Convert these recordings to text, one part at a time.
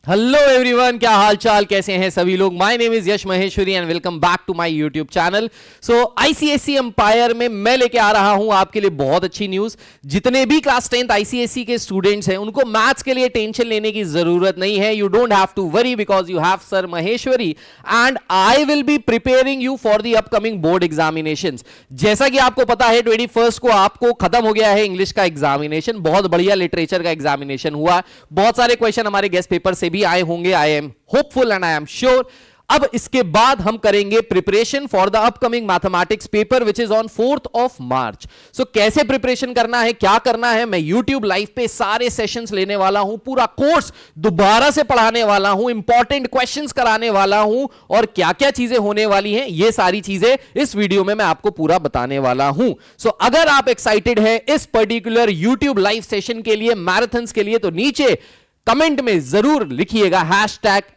Hello everyone, क्या हाल चाल, कैसे हैं सभी लोग। My name is Yash Maheshwari and welcome back to my YouTube channel. So ICSE empire में मैं लेके आ रहा हूं आपके लिए बहुत अच्छी न्यूज। जितने भी क्लास 10th आईसीएसई के स्टूडेंट्स हैं उनको मैथ्स के लिए टेंशन लेने की जरूरत नहीं है। You don't have to worry because you have sir Maheshwari and I will be preparing you for the upcoming board examinations. जैसा कि आपको पता है 21 को आपको खत्म हो गया है इंग्लिश का एग्जामिनेशन। बहुत बढ़िया लिटरेचर का एग्जामिनेशन हुआ, बहुत सारे क्वेश्चन हमारे गेस्ट पेपर से भी आए होंगे। I am hopeful and I am sure. अब इसके बाद हम करेंगे preparation for the upcoming mathematics paper which is on 4th of March। सो कैसे प्रिपरेशन करना है, क्या करना है, मैं YouTube लाइव पे सारे सेशंस लेने वाला हूं, पूरा कोर्स दोबारा से पढ़ाने वाला हूं, इंपॉर्टेंट क्वेश्चंस कराने वाला हूं और क्या क्या चीजें होने वाली हैं ये सारी चीजें इस वीडियो में मैं आपको पूरा बताने वाला हूं। सो अगर आप एक्साइटेड है इस पर्टिकुलर YouTube लाइव सेशन के लिए, मैराथन्स के लिए, तो नीचे कमेंट में जरूर लिखिएगा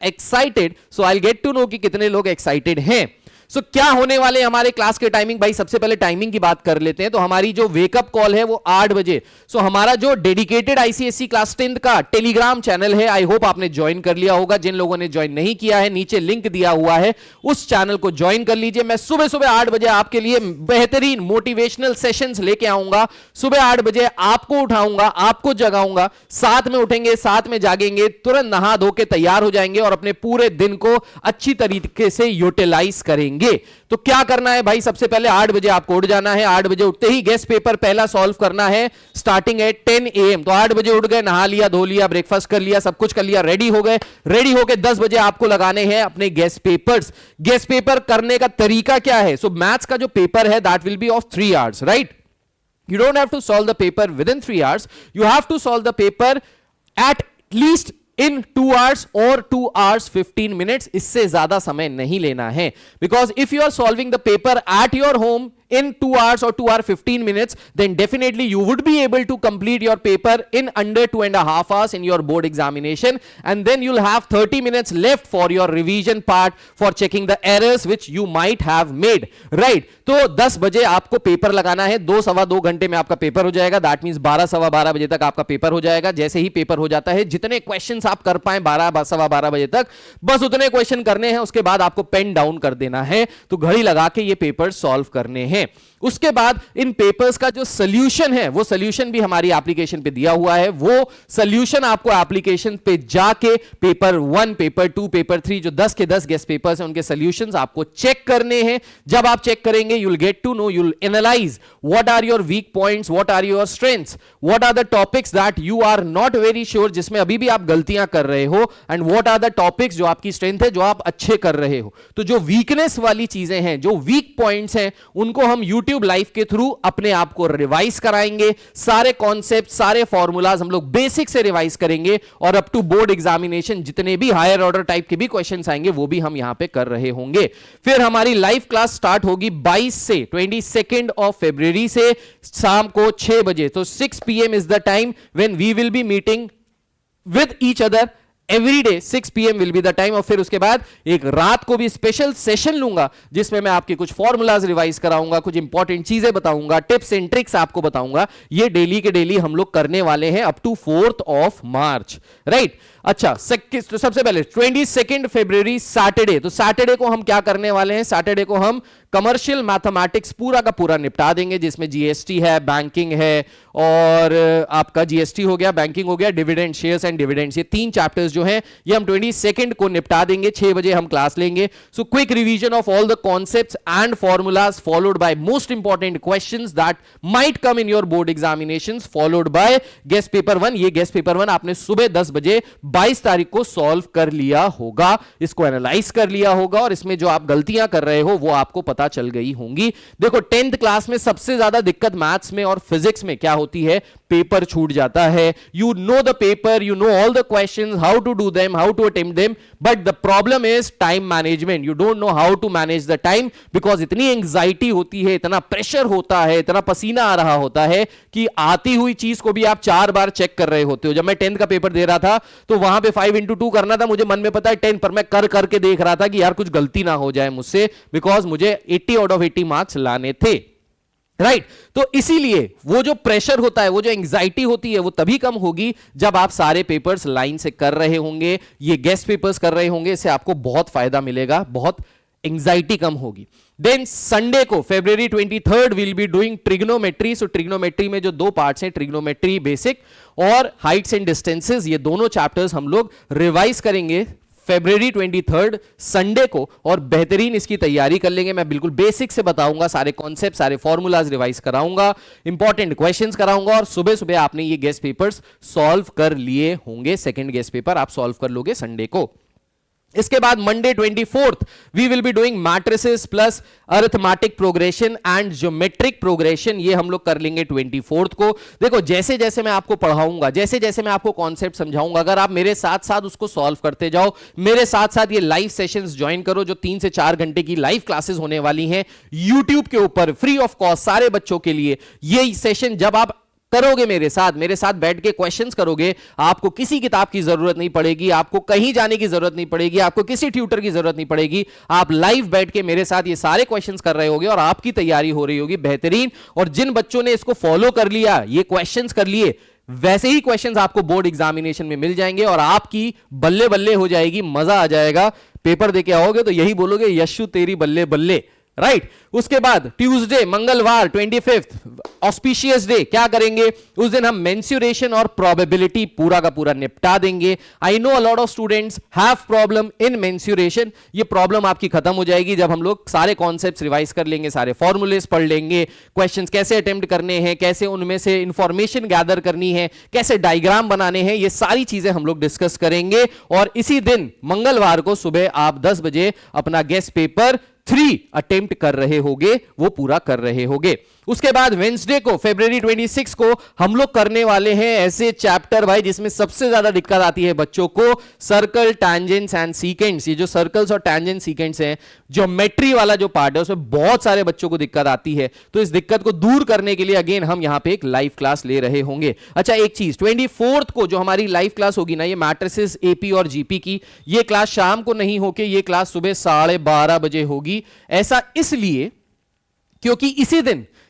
#excited। So I get to know कि कितने लोग एक्साइटेड हैं। सो क्या होने वाले हमारे क्लास के टाइमिंग, भाई सबसे पहले टाइमिंग की बात कर लेते हैं। तो हमारी जो वेकअप कॉल है वो 8 बजे। सो हमारा जो डेडिकेटेड आईसीएसई क्लास 10th का टेलीग्राम चैनल है, आई होप आपने ज्वाइन कर लिया होगा। जिन लोगों ने ज्वाइन नहीं किया है नीचे लिंक दिया हुआ है, उस चैनल को ज्वाइन कर लीजिए। मैं सुबह सुबह 8 बजे आपके लिए बेहतरीन मोटिवेशनल सेशंस लेके आऊंगा। सुबह 8 बजे आपको उठाऊंगा, आपको जगाऊंगा, साथ में उठेंगे, साथ में जागेंगे, तुरंत नहा धो के तैयार हो जाएंगे और अपने पूरे दिन को अच्छी तरीके से यूटिलाइज करेंगे। तो क्या करना है भाई, सबसे पहले 8 बजे आपको उठ जाना है। 8 बजे उठते ही गेस्ट पेपर पहला सॉल्व करना है, स्टार्टिंग एट 10 AM। तो 8 बजे उठ गए, नहा लिया, धो लिया, ब्रेकफास्ट कर लिया, सब कुछ कर लिया, रेडी हो गए। रेडी होके 10 बजे आपको लगाने हैं अपने गेस्ट पेपर्स। गेस्ट पेपर करने का तरीका क्या है? सो मैथ्स का जो पेपर है that will be of 3 hours, right? You don't have to solve the paper within 3 hours. You have to solve the paper at least in 2 hours or 2 hours 15 minutes. इससे ज्यादा समय नहीं लेना है, because if you are solving the paper at your home in 2 hours or 2 hour 15 minutes, then definitely you would be able to complete your paper in under 2.5 hours in your board examination, and then you'll have 30 minutes left for your revision part, for checking the errors which you might have made, right? तो 10 बजे आपको paper लगाना है, 2-2.25 घंटे में आपका paper हो जाएगा। दैट मींस 12-12 बजे तक आपका पेपर हो जाएगा। जैसे ही पेपर हो जाता है, जितने क्वेश्चंस आप कर पाए 12-12 बजे तक, बस उतने क्वेश्चन करने हैं। उसके बाद आपको पेन डाउन कर देना है, तो घड़ी लगा के ये पेपर सॉल्व करने हैं। उसके बाद इन पेपर्स का जो सॉल्यूशन है, वो सॉल्यूशन भी हमारी एप्लीकेशन पे दिया हुआ है। वो सॉल्यूशन आपको एप्लीकेशन पे जाके पेपर 1, पेपर 2, पेपर 3, जो 10 के 10 गेस्ट पेपर्स हैं उनके सॉल्यूशंस आपको चेक करने हैं। जब आप चेक करेंगे, you'll get to know, you'll analyze what are your weak points, what are your strengths, what are the topics that you are not very sure, जिसमें अभी भी आप गलतियां कर रहे हो, and what are the topics जो आपकी स्ट्रेंथ है, जो आप अच्छे कर रहे हो। तो जो वीकनेस वाली चीजें हैं, जो वीक पॉइंट्स हैं, उनको हम YouTube लाइव के थ्रू अपने आप को रिवाइज कराएंगे। सारे कॉन्सेप्ट, सारे फॉर्मूलाज हम लोग बेसिक से रिवाइज करेंगे और अप टू बोर्ड एग्जामिनेशन जितने भी हायर ऑर्डर टाइप के भी क्वेश्चंस आएंगे वो भी हम यहां पे कर रहे होंगे। फिर हमारी लाइव क्लास स्टार्ट होगी 22 से 22nd of February से शाम को 6 बजे। तो 6 PM is the time when we will be meeting with each other. Every day 6 PM will be the time. और फिर उसके बाद एक रात को भी स्पेशल सेशन लूंगा जिसमें मैं आपके कुछ फॉर्मूलाज रिवाइज कराऊंगा, कुछ इंपॉर्टेंट चीजें बताऊंगा, टिप्स एंड ट्रिक्स आपको बताऊंगा। ये डेली के डेली हम लोग करने वाले हैं up to 4th of March, right? अच्छा, तो सबसे पहले 22nd February सैटरडे। तो सैटरडे को हम क्या करने वाले हैं? सैटरडे को हम कमर्शियल मैथमेटिक्स पूरा का पूरा निपटा देंगे, जिसमें जीएसटी है, बैंकिंग है, और आपका जीएसटी हो गया, बैंकिंग हो गया, डिविडेंड, शेयर्स एंड डिविडेंड्स, ये 3 चैप्टर्स जो हैं ये हम 22nd को निपटा देंगे। 6 बजे हम क्लास लेंगे। So quick revision of all the concepts and formulas followed by most important questions that might come in your board examinations, followed by guest paper 1। ये गेस्ट पेपर 1 आपने सुबह 10 बजे 22 तारीख को सॉल्व कर लिया होगा, इसको एनालाइज कर लिया होगा, और इसमें जो आप गलतियां कर रहे हो वो आपको पता चल गई होंगी। देखो 10th क्लास में सबसे ज्यादा दिक्कत मैथ्स में और फिजिक्स में क्या होती है? पेपर छूट जाता है। You know the paper, you know all the questions, how to do them, how to attempt them, but the problem is time management. You don't know how to manage the time, because इतनी anxiety होती है, इतना pressure होता है, इतना पसीना आ रहा होता है कि आती हुई चीज को भी आप 4 बार चेक कर रहे होते हो। जब मैं 10th का पेपर दे रहा था तो वहां पे 5x2 करना था, मुझे मन में पता है 10, पर मैं कर करके देख रहा था कि यार कुछ गलती ना हो जाए मुझसे, बिकॉज मुझे 80 आउट ऑफ 80 मार्क्स लाने थे, राइट तो इसीलिए वो जो प्रेशर होता है, वो जो एंग्जाइटी होती है, वो तभी कम होगी जब आप सारे पेपर्स लाइन से कर रहे होंगे, ये गेस्ट पेपर्स कर रहे होंगे। इससे आपको बहुत फायदा मिलेगा, बहुत एंग्जाइटी कम होगी। देन संडे को February 23rd will be doing trigonometry. So trigonometry में जो दो पार्ट्स हैं, ट्रिग्नोमेट्री बेसिक और हाइट्स एंड डिस्टेंसेस, ये दोनों चैप्टर्स हम लोग रिवाइज करेंगे February 23rd संडे को, और बेहतरीन इसकी तैयारी कर लेंगे। मैं बिल्कुल बेसिक से बताऊंगा, सारे कॉन्सेप्ट, सारे फॉर्मूलाज रिवाइज कराऊंगा, इंपॉर्टेंट क्वेश्चंस कराऊंगा, और सुबह सुबह आपने ये गेस्ट पेपर्स सॉल्व कर लिए होंगे। सेकंड गेस्ट पेपर आप सॉल्व कर लोगे संडे को। इसके बाद Monday 24th we will be doing matrices plus arithmetic progression and geometric progression. ये हम लोग कर लेंगे 24th को। देखो जैसे जैसे मैं आपको पढ़ाऊंगा, जैसे जैसे मैं आपको कॉन्सेप्ट समझाऊंगा, अगर आप मेरे साथ साथ उसको सॉल्व करते जाओ, मेरे साथ साथ ये लाइव सेशंस ज्वाइन करो, जो 3 से 4 घंटे की लाइव क्लासेस होने वाली हैं यूट्यूब के ऊपर फ्री ऑफ कॉस्ट सारे बच्चों के लिए। ये सेशन जब आप करोगे मेरे साथ बैठ के क्वेश्चंस करोगे, आपको किसी किताब की जरूरत नहीं पड़ेगी, आपको कहीं जाने की जरूरत नहीं पड़ेगी, आपको किसी ट्यूटर की जरूरत नहीं पड़ेगी। आप लाइव बैठ के मेरे साथ ये सारे क्वेश्चंस कर रहे होगे और आपकी तैयारी हो रही होगी बेहतरीन। और जिन बच्चों ने इसको फॉलो कर लिया, ये क्वेश्चंस कर लिए, वैसे ही क्वेश्चंस आपको बोर्ड एग्जामिनेशन में मिल जाएंगे और आपकी बल्ले बल्ले हो जाएगी, मजा आ जाएगा। पेपर देके आओगे तो यही बोलोगे, यशु तेरी बल्ले बल्ले, राइट। उसके बाद ट्यूसडे मंगलवार 25th ऑस्पिशियस डे, क्या करेंगे उस दिन हम मेंसुरेशन और प्रोबेबिलिटी पूरा का पूरा निपटा देंगे। I know a lot of students have problem in mensuration. ये प्रॉब्लम आपकी खत्म हो जाएगी जब हम लोग सारे कॉन्सेप्ट्स रिवाइज कर लेंगे, सारे फॉर्मूलेस पढ़ लेंगे, क्वेश्चंस कैसे अटेम्प्ट करने हैं, कैसे उनमें से इंफॉर्मेशन गैदर करनी है, कैसे डायग्राम बनाने हैं, ये सारी चीजें हम लोग डिस्कस करेंगे। और इसी दिन मंगलवार को सुबह आप 10 बजे अपना गेस्ट पेपर 3 अटेम्प्ट कर रहे होगे, वो पूरा कर रहे होगे। उसके बाद वेंसडे को February 26 को हम लोग करने वाले हैं ऐसे चैप्टर भाई जिसमें सबसे ज्यादा दिक्कत आती है बच्चों को, सर्कल, टैंजेंट्स एंड सीकेंट्स। ये जो सर्कल्स और टैंजेंट सीकेंट्स हैं, ज्योमेट्री वाला जो पार्ट है, उसमें बहुत सारे बच्चों को दिक्कत आती है। तो इस दिक्कत को दूर करने के लिए अगेन हम यहां पे एक लाइव क्लास ले रहे होंगे। अच्छा एक चीज, 24th को जो हमारी लाइव क्लास होगी ना, ये मैट्रिसेस, एपी और जीपी की, ये क्लास शाम को नहीं होके ये क्लास सुबह 12:30 बजे होगी। ऐसा इसलिए क्योंकि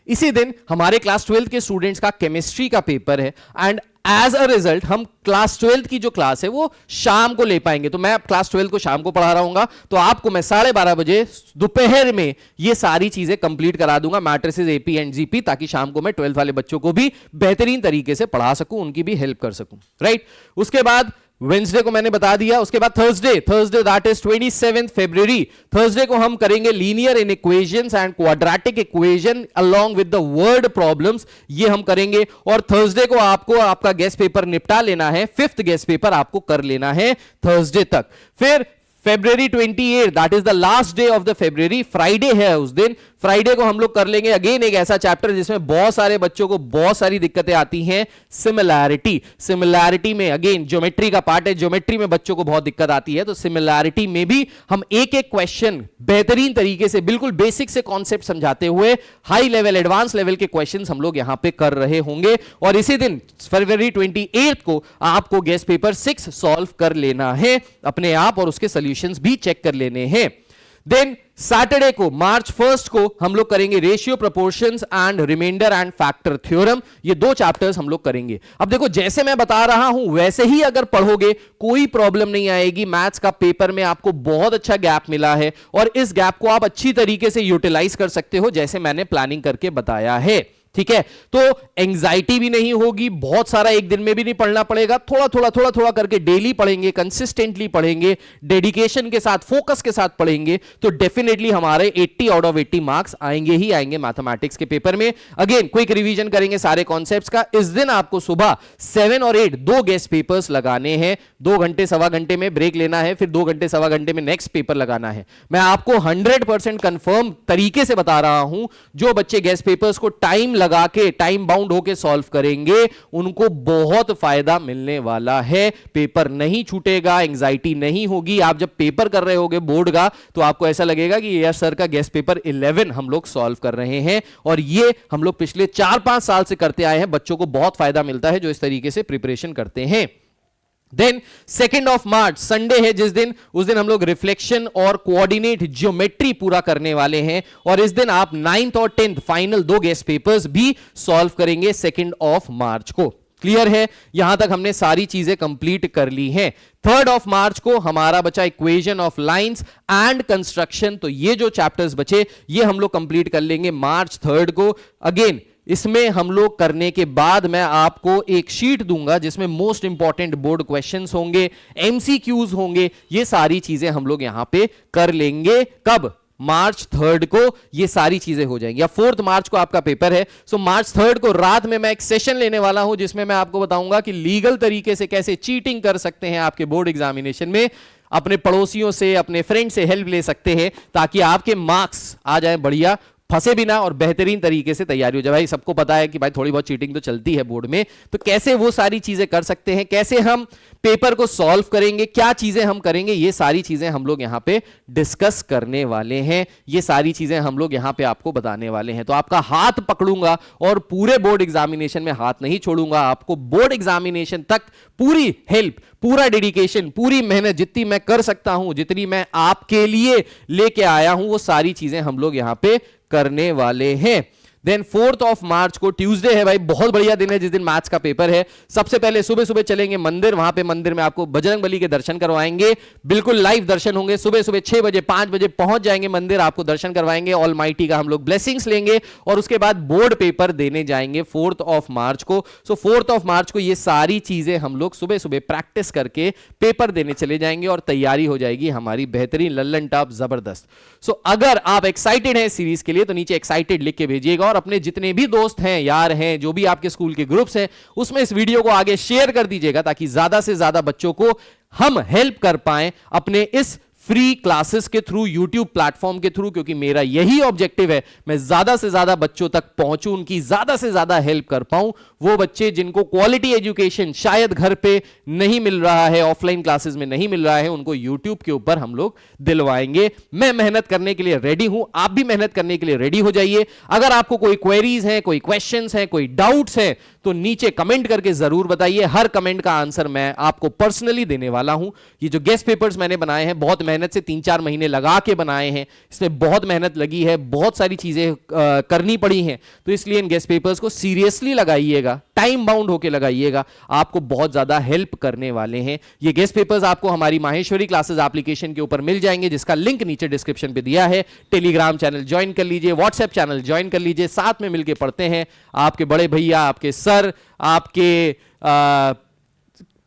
इसी दिन हमारे क्लास 12th के स्टूडेंट्स का केमिस्ट्री का पेपर है, एंड एज अ रिजल्ट हम क्लास 12th की जो क्लास है वो शाम को ले पाएंगे। तो मैं क्लास 12th को शाम को पढ़ा रहा हूंगा, तो आपको मैं 12:30 बजे दोपहर में ये सारी चीजें कंप्लीट करा दूंगा, मैट्रिसेस, एपी एंड जीपी, ताकि शाम को मैं 12th वाले बच्चों को भी बेहतरीन तरीके से पढ़ा सकूं, उनकी भी हेल्प कर सकूं, राइट। उसके बाद वेंसडे को मैंने बता दिया। उसके बाद Thursday that is 27th February, Thursday को हम करेंगे linear inequations and quadratic equation along with the word problems, ये हम करेंगे। और थर्सडे को आपको आपका गेस्ट पेपर निपटा लेना है, 5th गेस्ट पेपर आपको कर लेना है थर्सडे तक। फिर February 28 that is the last day of the February, Friday है उस दिन। फ्राइडे को हम लोग कर लेंगे अगेन एक ऐसा चैप्टर जिसमें बहुत सारे बच्चों को बहुत सारी दिक्कतें आती हैं, सिमिलैरिटी में अगेन ज्योमेट्री का पार्ट है, ज्योमेट्री में बच्चों को बहुत दिक्कत आती है, तो सिमिलैरिटी में भी हम एक एक क्वेश्चन बेहतरीन तरीके से बिल्कुल बेसिक से कॉन्सेप्ट समझाते हुए हाई लेवल, एडवांस लेवल के क्वेश्चंस हम लोग यहां पे कर रहे होंगे। और इसी दिन February 28 को आपको गेस्ट पेपर 6 सॉल्व कर लेना है अपने आप, और उसके सॉल्यूशंस भी चेक कर लेने हैं। देन सैटरडे को March 1st को हम लोग करेंगे ratio, proportions and remainder and factor theorem. ये 2 चैप्टर्स हम लोग करेंगे। अब देखो जैसे मैं बता रहा हूं वैसे ही अगर पढ़ोगे कोई प्रॉब्लम नहीं आएगी। मैथ्स का पेपर में आपको बहुत अच्छा गैप मिला है और इस गैप को आप अच्छी तरीके से यूटिलाइज कर सकते हो जैसे मैंने प्लानिंग करके बताया है, ठीक है। तो एंजाइटी भी नहीं होगी, बहुत सारा एक दिन में भी नहीं पढ़ना पड़ेगा, थोड़ा थोड़ा करके डेली पढ़ेंगे, कंसिस्टेंटली पढ़ेंगे, डेडिकेशन के साथ, फोकस के साथ पढ़ेंगे, तो डेफिनेटली हमारे 80 आउट ऑफ 80 मार्क्स आएंगे ही आएंगे मैथमेटिक्स के पेपर में। अगेन क्विक रिवीजन करेंगे सारे कॉन्सेप्ट्स का। इस दिन आपको सुबह 7 और 8 2 गेस्ट पेपर्स लगाने हैं, 2 घंटे सवा घंटे में ब्रेक लेना है, फिर 2 घंटे सवा घंटे में नेक्स्ट पेपर लगाना है। मैं आपको 100% कंफर्म तरीके से बता रहा हूं, जो बच्चे गेस्ट पेपर्स को टाइम लगा के, टाइम बाउंड होके सॉल्व करेंगे, उनको बहुत फायदा मिलने वाला है। पेपर नहीं छूटेगा, एंजाइटी नहीं होगी। आप जब पेपर कर रहे होगे बोर्ड का, तो आपको ऐसा लगेगा कि यार सर का गेस्ट पेपर 11 हम लोग सॉल्व कर रहे हैं, और ये हम लोग पिछले 4-5 साल से करते आए हैं। बच्चों को बहुत फायदा मिलता है जो इस तरीके से प्रिपरेशन करते हैं। देन 2 मार्च संडे है जिस दिन, उस दिन हम लोग रिफ्लेक्शन और कोऑर्डिनेट ज्योमेट्री पूरा करने वाले हैं, और इस दिन आप 9th और 10th फाइनल 2 गेस्ट पेपर्स भी सॉल्व करेंगे 2 मार्च को। क्लियर है? यहां तक हमने सारी चीजें कंप्लीट कर ली हैं। 3 मार्च को हमारा बचा equation of lines and construction, तो ये जो चैप्टर्स बचे ये हम लोग कंप्लीट कर लेंगे मार्च 3 को। अगेन इसमें हम लोग करने के बाद मैं आपको एक शीट दूंगा जिसमें मोस्ट इंपॉर्टेंट बोर्ड क्वेश्चंस होंगे, एमसीक्यूज होंगे, ये सारी चीजें हम लोग यहां पे कर लेंगे। कब? मार्च 3 को ये सारी चीजें हो जाएंगी। या 4 मार्च को आपका पेपर है, सो मार्च 3 को रात में मैं एक सेशन लेने वाला हूं जिसमें मैं आपको बताऊंगा कि लीगल तरीके से कैसे चीटिंग कर सकते हैं आपके बोर्ड एग्जामिनेशन में, अपने पड़ोसियों से, अपने फ्रेंड से हेल्प ले सकते हैं ताकि आपके मार्क्स आ जाए बढ़िया, फंसे बिना और बेहतरीन तरीके से तैयारी हो जाए। भाई सबको पता है कि भाई थोड़ी बहुत चीटिंग तो चलती है बोर्ड में, तो कैसे वो सारी चीजें कर सकते हैं, कैसे हम पेपर को सॉल्व करेंगे, क्या चीजें हम करेंगे, ये सारी चीजें हम लोग यहां पे डिस्कस करने वाले हैं। ये सारी चीजें हम लोग यहां पे आपको बताने वाले हैं। तो आपका हाथ पकड़ूंगा और पूरे बोर्ड एग्जामिनेशन में हाथ नहीं छोड़ूंगा। आपको बोर्ड एग्जामिनेशन तक पूरी हेल्प, पूरा डेडिकेशन, पूरी मेहनत जितनी मैं कर सकता हूं, जितनी मैं आपके लिए लेके आया हूं, वो सारी चीजें हम लोग यहां पे करने वाले हैं। देन 4 मार्च को ट्यूसडे है भाई, बहुत बढ़िया दिन है जिस दिन मैथ्स का पेपर है। सबसे पहले सुबह सुबह चलेंगे मंदिर, वहां पे मंदिर में आपको बजरंगबली के दर्शन करवाएंगे, बिल्कुल लाइव दर्शन होंगे। सुबह सुबह 6 बजे 5 बजे पहुंच जाएंगे मंदिर, आपको दर्शन करवाएंगे, ऑलमाइटी का हम लोग ब्लेसिंग्स लेंगे और उसके बाद बोर्ड पेपर देने जाएंगे 4 मार्च को। सो 4 मार्च को ये सारी चीजें हम लोग सुबह सुबह प्रैक्टिस करके पेपर देने चले जाएंगे और तैयारी हो जाएगी हमारी बेहतरीन, लल्लन टॉप, जबरदस्त। सो अगर आप एक्साइटेड हैं सीरीज के लिए तो नीचे एक्साइटेड लिख के भेजिएगा, और अपने जितने भी दोस्त हैं, यार हैं, जो भी आपके स्कूल के ग्रुप्स हैं, उसमें इस वीडियो को आगे शेयर कर दीजिएगा ताकि ज्यादा से ज्यादा बच्चों को हम हेल्प कर पाएं अपने इस फ्री क्लासेस के थ्रू, यूट्यूब प्लेटफॉर्म के थ्रू, क्योंकि मेरा यही ऑब्जेक्टिव है, मैं ज्यादा से ज्यादा बच्चों तक पहुंचूं, उनकी ज्यादा से ज्यादा हेल्प कर पाऊं। वो बच्चे जिनको क्वालिटी एजुकेशन शायद घर पे नहीं मिल रहा है, ऑफलाइन क्लासेस में नहीं मिल रहा है, उनको यूट्यूब के ऊपर हम लोग दिलवाएंगे। मैं मेहनत करने के लिए रेडी हूं, आप भी मेहनत करने के लिए रेडी हो जाइए। अगर आपको कोई क्वेरीज हैं, कोई क्वेश्चंस हैं, कोई डाउट्स हैं, तो नीचे कमेंट करके जरूर बताइए। हर कमेंट का आंसर मैं आपको पर्सनली देने वाला हूं। ये जो गेस्ट पेपर्स मैंने बनाए हैं, बहुत मेहनत से 3-4 महीने लगा के बनाए हैं, इसमें बहुत मेहनत लगी है, बहुत सारी चीजें करनी पड़ी हैं, तो इसलिए इन गेस्ट पेपर्स को सीरियसली लगाइएगा, टाइम बाउंड होकर लगाइएगा, आपको बहुत ज्यादा हेल्प करने वाले हैं। ये गेस्ट पेपर्स आपको हमारी माहेश्वरी क्लासेस एप्लीकेशन के ऊपर मिल जाएंगे, जिसका लिंक नीचे डिस्क्रिप्शन पे दिया है। टेलीग्राम चैनल ज्वाइन कर लीजिए, व्हाट्सएप चैनल ज्वाइन कर लीजिए, साथ में मिलकर पढ़ते हैं। आपके बड़े भैया, आपके सर, आपके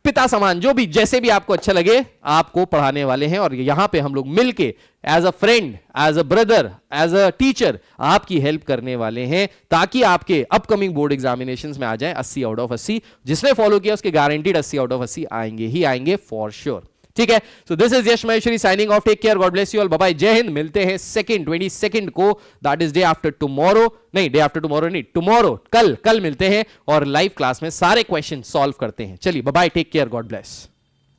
पिता समान, जो भी, जैसे भी आपको अच्छा लगे, आपको पढ़ाने वाले हैं। और यहां पे हम लोग मिलके as a friend, as a brother, as a teacher आपकी हेल्प करने वाले हैं, ताकि आपके अपकमिंग बोर्ड एग्जामिनेशंस में आ जाए 80 आउट ऑफ 80। जिसने फॉलो किया उसके गारंटीड 80 आउट ऑफ 80 आएंगे ही आएंगे, फॉर श्योर। ठीक है, so this is Yash Maheshwari signing off. Take care, god bless you all, bye bye, Jai Hind. मिलते हैं 22 को, that is day after tomorrow, नहीं डे आफ्टर टुमारो नहीं, टुमारो, कल मिलते हैं और लाइव क्लास में सारे क्वेश्चन सॉल्व करते हैं। चलिए bye bye, take care, god bless.